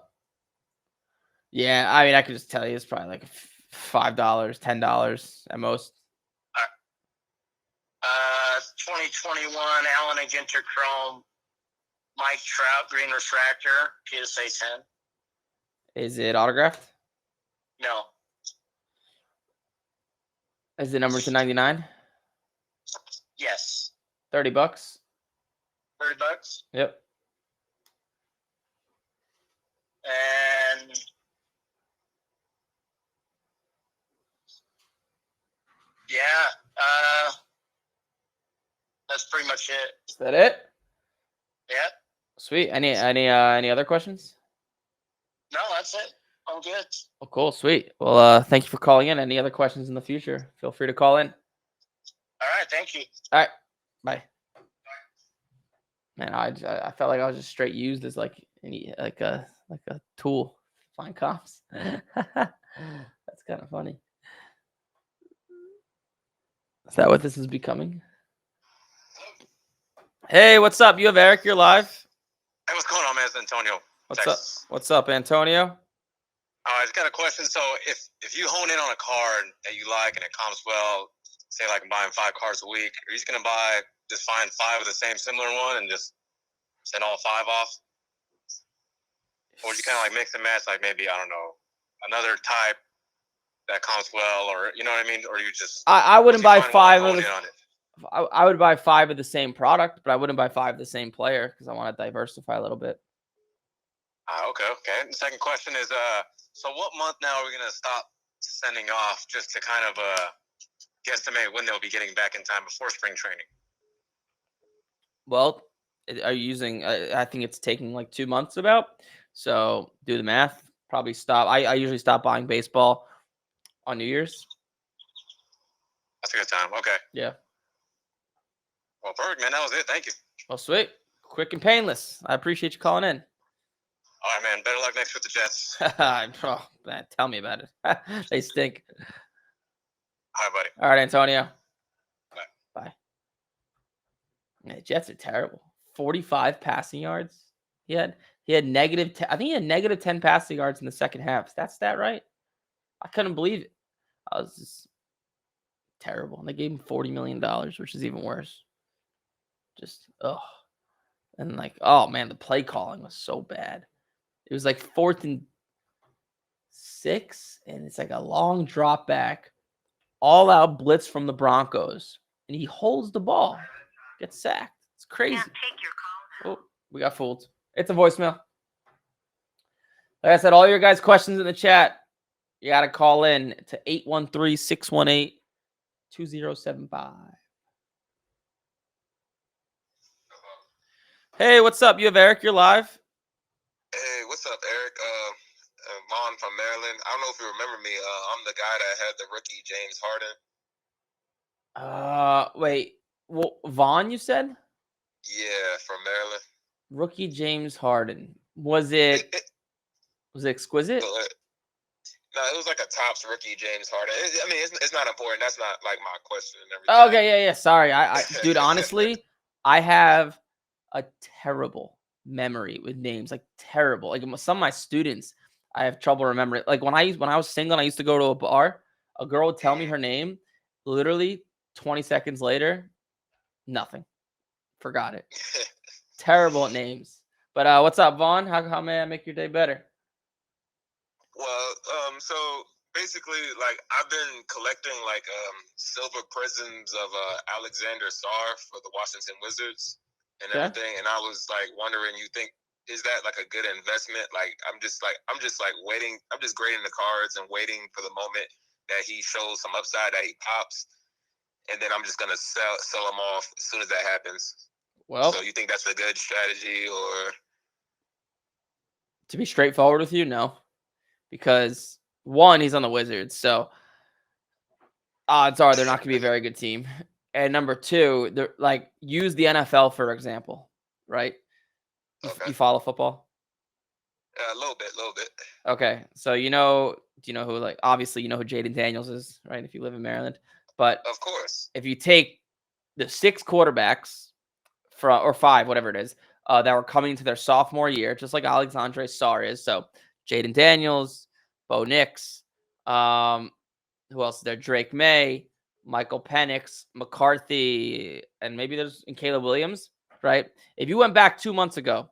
Yeah, I mean, I could just tell you it's probably like $5, $10 at most. 2021 Allen & Ginter Chrome, Mike Trout, Green Refractor, PSA 10. Is it autographed? No. Is it numbered to 99? Yes. $30. $30? Yep. And yeah, that's pretty much it. Is that it? Yep. Sweet. Any other questions? No, that's it. I'm good. Oh, cool. Sweet. Well, thank you for calling in. Any other questions in the future, feel free to call in. All right. Thank you. All right. Bye. Man, I felt like I was just straight used as like a tool. Find comps. That's kind of funny. Is that what this is becoming? Hey, what's up? You have Eric. You're live. Hey, what's going on, man? It's Antonio. What's up? What's up, Antonio? I just got a question. So if you hone in on a card that you like and it comes well, say like I'm buying 5 cards a week, are you just gonna just find 5 of the same similar one and just send all 5 off? Or would you kind of like mix and match, like maybe, I don't know, another type that comes well, or you know what I mean? Or you just I wouldn't buy 5 of I would buy 5 of the same product, but I wouldn't buy 5 of the same player because I want to diversify a little bit. Okay. And the second question is, so what month now are we gonna stop sending off just to kind of guesstimate when they'll be getting back in time before spring training? Well, are you using? I think it's taking like 2 months about. So do the math. Probably stop. I usually stop buying baseball on New Year's. That's a good time. Okay. Yeah. Well, perfect, man. That was it. Thank you. Well, sweet. Quick and painless. I appreciate you calling in. All right, man. Better luck next with the Jets. Oh, man, tell me about it. They stink. All right, buddy. All right, Antonio. Bye. Man, the Jets are terrible. 45 passing yards. He had negative. I think he had negative 10 passing yards in the second half. Is that stat right? I couldn't believe it. I was just terrible. And they gave him $40 million, which is even worse. Just and like, oh man, the play calling was so bad. It was like 4th and 6, and it's like a long drop back, all out blitz from the Broncos, and he holds the ball, gets sacked. It's crazy. Can't take your call now. Oh, we got fooled. It's a voicemail. Like I said, all your guys' questions in the chat, you got to call in to 813-618-2075. Hey, what's up? You have Eric. You're live. Hey, what's up, Eric? Vaughn from Maryland. I don't know if you remember me. I'm the guy that had the rookie James Harden. Wait. Well, Vaughn, you said? Yeah, from Maryland. Rookie James Harden. Was it exquisite? No, it was like a Topps rookie James Harden. It's not important. That's not like my question and everything. Okay, yeah. Sorry, dude. Honestly, I have a terrible memory with names, like terrible. Like some of my students, I have trouble remembering. Like when I was single and I used to go to a bar, a girl would tell me her name, literally 20 seconds later, nothing. Forgot it. Terrible at names. But what's up, Vaughn? How may I make your day better? Well, so basically, like I've been collecting like silver prisms of Alexander Sarr for the Washington Wizards and everything, and I was like wondering, you think is that like a good investment? Like I'm just waiting. I'm just grading the cards and waiting for the moment that he shows some upside, that he pops, and then I'm just gonna sell him off as soon as that happens. Well, so you think that's a good strategy, or? To be straightforward with you, no. Because one, he's on the Wizards, so odds are they're not going to be a very good team. And number two, they're like, use the NFL for example, right? Okay. You follow football? A little bit. Okay, so do you know who, like, obviously you know who Jaden Daniels is, right? If you live in Maryland, but Of course. if you take the 6 quarterbacks or 5, whatever it is, that were coming to their sophomore year, just like Alexandre Sarr is. So Jaden Daniels, Bo Nix, who else is there? Drake May, Michael Penix, McCarthy, and maybe there's Caleb Williams, right? If you went back 2 months ago,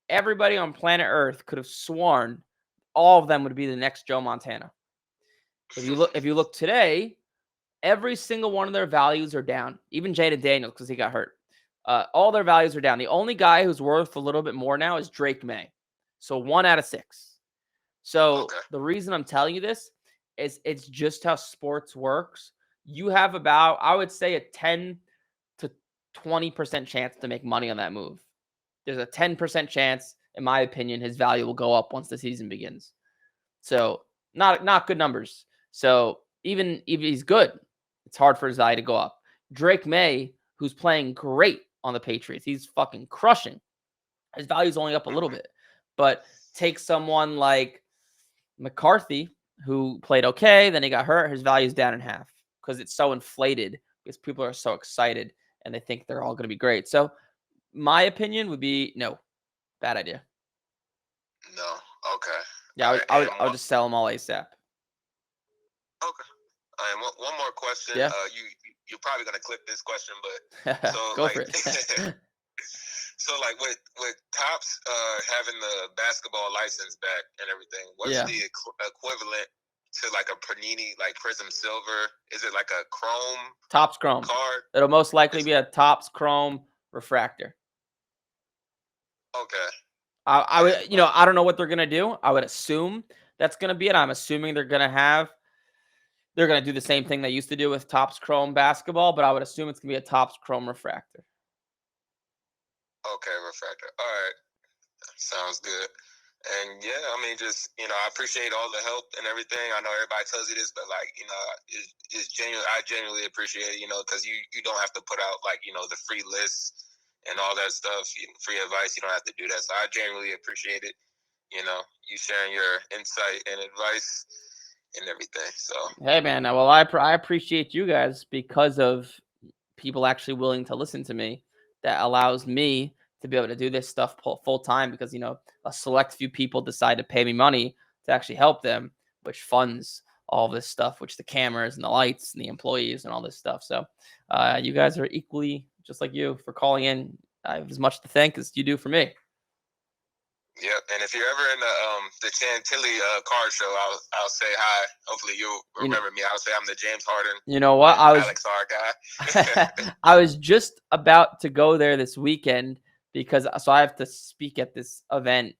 everybody on planet Earth could have sworn all of them would be the next Joe Montana. If you look today, every single one of their values are down. Even Jaden Daniels, because he got hurt. All their values are down. The only guy who's worth a little bit more now is Drake May. So 1 out of 6. So the reason I'm telling you this is it's just how sports works. You have about, I would say, a 10 to 20% chance to make money on that move. There's a 10% chance, in my opinion, his value will go up once the season begins. So not good numbers. So even if he's good, it's hard for his value to go up. Drake May, who's playing great on the Patriots, he's fucking crushing. His value's only up a little bit. But take someone like McCarthy, who played okay, then he got hurt, his value's down in half because it's so inflated because people are so excited and they think they're all going to be great. So my opinion would be no. Bad idea. No. Okay. Yeah, I would just sell them all ASAP. Okay. One more question. Yeah. You're probably gonna clip this question, but so go like, for it. so like with Topps having the basketball license back and everything, what's the equivalent to like a Panini like Prism Silver? Is it like a Chrome? Topps Chrome card? It'll most likely be a Topps Chrome refractor. Okay. I would, I don't know what they're gonna do. I would assume that's gonna be it. I'm assuming they're gonna do the same thing they used to do with Topps Chrome basketball, but I would assume it's gonna be a Topps Chrome refractor. Okay, refractor. All right, sounds good. And yeah, I mean, just I appreciate all the help and everything. I know everybody tells you this, but like it's genuine. I genuinely appreciate it, because you don't have to put out like the free lists and all that stuff, free advice. You don't have to do that. So I genuinely appreciate it. You sharing your insight and advice and everything. So hey, man, well, I appreciate you guys because of people actually willing to listen to me. That allows me to be able to do this stuff full time because a select few people decide to pay me money to actually help them, which funds all this stuff, which the cameras and the lights and the employees and all this stuff. So you guys are equally just like you for calling in. I have as much to thank as you do for me. Yep, and if you're ever in the Chantilly card show, I'll say hi. Hopefully you'll remember me. I'll say I'm the James Harden. You know what? Alex R guy. I was just about to go there this weekend because I have to speak at this event.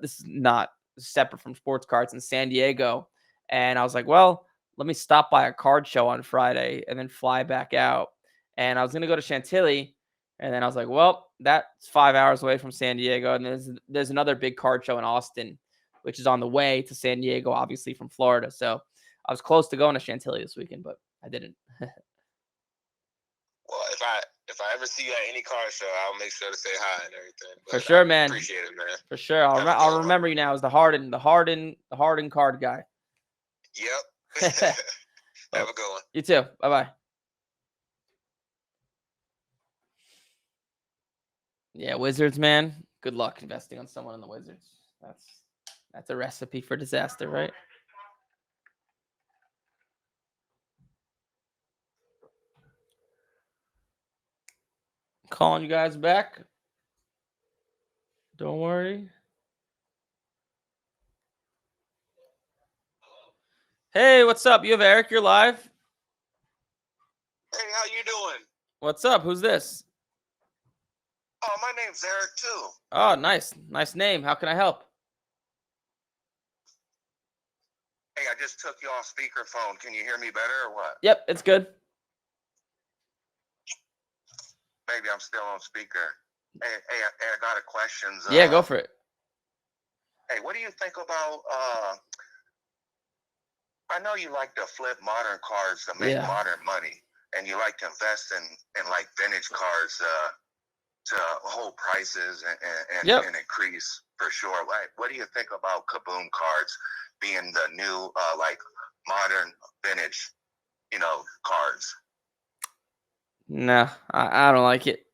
This is not separate from sports cards in San Diego, and I was like, well, let me stop by a card show on Friday and then fly back out. And I was gonna go to Chantilly. And then I was like, well, that's 5 hours away from San Diego. And there's another big card show in Austin, which is on the way to San Diego, obviously from Florida. So I was close to going to Chantilly this weekend, but I didn't. Well, if I ever see you at any card show, I'll make sure to say hi and everything. But for sure, man. Appreciate it, man. For sure. I'll remember you now as the Harden card guy. Yep. Have a good one. You too. Bye-bye. Yeah, Wizards, man. Good luck investing on someone in the Wizards. That's a recipe for disaster, right? Calling you guys back. Don't worry. Hey, what's up? You have Eric, you're live. Hey, how you doing? What's up? Who's this? Oh, my name's Eric, too. Oh, nice. Nice name. How can I help? Hey, I just took you off speakerphone. Can you hear me better or what? Yep, it's good. Maybe I'm still on speaker. Hey, I got a question. Yeah, go for it. Hey, what do you think about, I know you like to flip modern cards to make modern money, and you like to invest in like vintage cards, to hold prices and increase for sure. What do you think about Kaboom cards being the new like modern vintage, cards? Nah, I don't like it.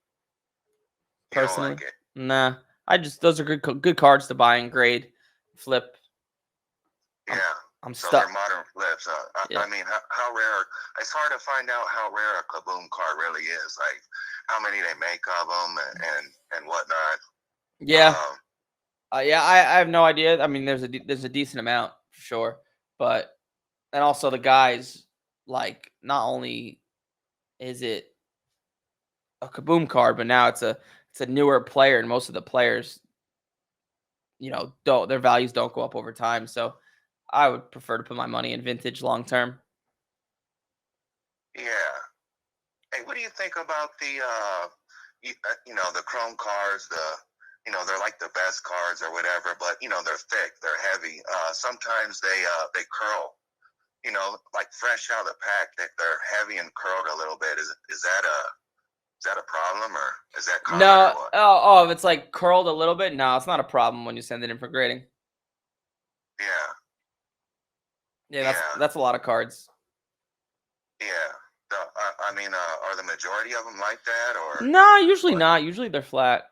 Personally, you don't like it? Nah. Those are good cards to buy and grade, flip. Yeah. I'm so stuck. they're modern flips. Yeah. I mean, how rare? It's hard to find out how rare a Kaboom card really is. Like how many they make of them and whatnot. Yeah. Yeah. I have no idea. I mean, there's a decent amount for sure, and also the guys, like, not only is it a Kaboom card, but now it's a newer player, and most of the players, their values don't go up over time. So I would prefer to put my money in vintage long term. Yeah. Hey, what do you think about the the chrome cards? They're like the best cards or whatever, but they're thick, they're heavy. Sometimes they curl. Like fresh out of the pack, they're heavy and curled a little bit. Is that a problem, or is that common? No. Or what? If it's like curled a little bit, no, it's not a problem when you send it in for grading. Yeah. Yeah, that's a lot of cards. Yeah. I mean, are the majority of them like that, or? No, usually not. Usually they're flat.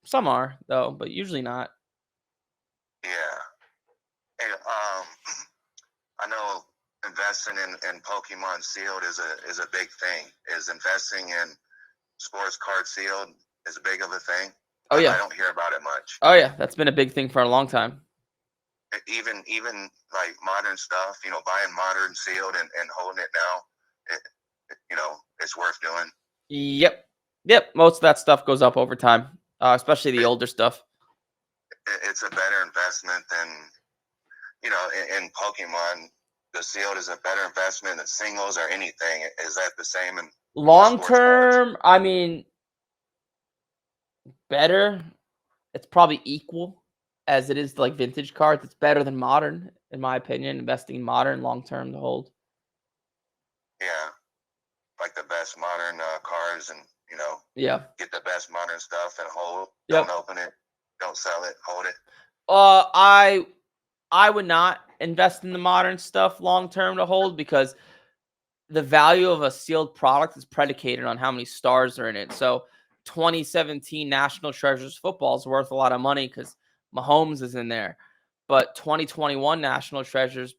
Some are though, but usually not. Yeah. Hey, I know investing in Pokemon sealed is a big thing. Is investing in sports card sealed as big of a thing? Oh yeah. I don't hear about it much. Oh yeah, that's been a big thing for a long time. Even like modern stuff, buying modern sealed and holding it now, it's worth doing. Yep. Most of that stuff goes up over time, especially the older stuff. It's a better investment than, in Pokemon. The sealed is a better investment than singles or anything. Is that the same in long term? I mean, better. It's probably equal as it is to, like, vintage cards. It's better than modern, in my opinion. Investing in modern long term to hold. Yeah, like the best modern cards, and Yeah. get the best modern stuff and hold. Yep. Don't open it. Don't sell it. Hold it. I would not invest in the modern stuff long term to hold, because the value of a sealed product is predicated on how many stars are in it. So 2017 National Treasures football is worth a lot of money because Mahomes is in there. But 2021 National Treasures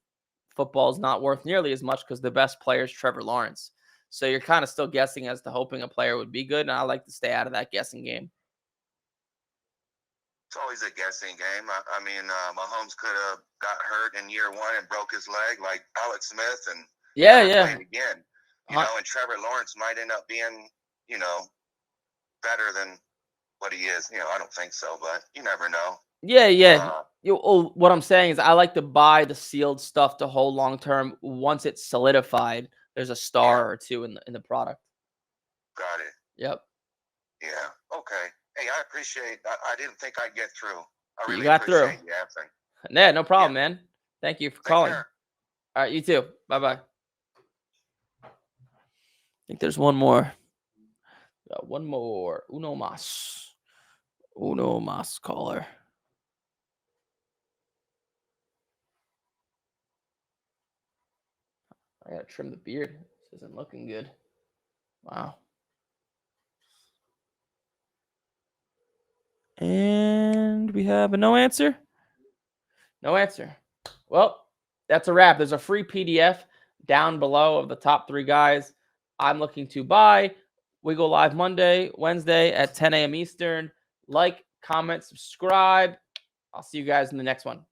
football is not worth nearly as much because the best player is Trevor Lawrence. So you're kind of still guessing as to hoping a player would be good. And I like to stay out of that guessing game. It's always a guessing game. I mean, Mahomes could have got hurt in year one and broke his leg like Alex Smith, and played again. And Trevor Lawrence might end up being, better than what he is. I don't think so, but you never know. Yeah. What I'm saying is I like to buy the sealed stuff to hold long term. Once it's solidified, there's a star or two in the product. Got it. Yep. Yeah. Okay. Hey, I appreciate. I didn't think I'd get through. I really you got appreciate through. you answering. Yeah, no problem, man. Thank you for calling. Care. All right, you too. Bye-bye. I think there's one more. Got one more. Uno mas caller. I gotta trim the beard. This isn't looking good. Wow. And we have a no answer. No answer. Well, that's a wrap. There's a free PDF down below of the top 3 guys I'm looking to buy. We go live Monday, Wednesday at 10 a.m. Eastern. Like, comment, subscribe. I'll see you guys in the next one.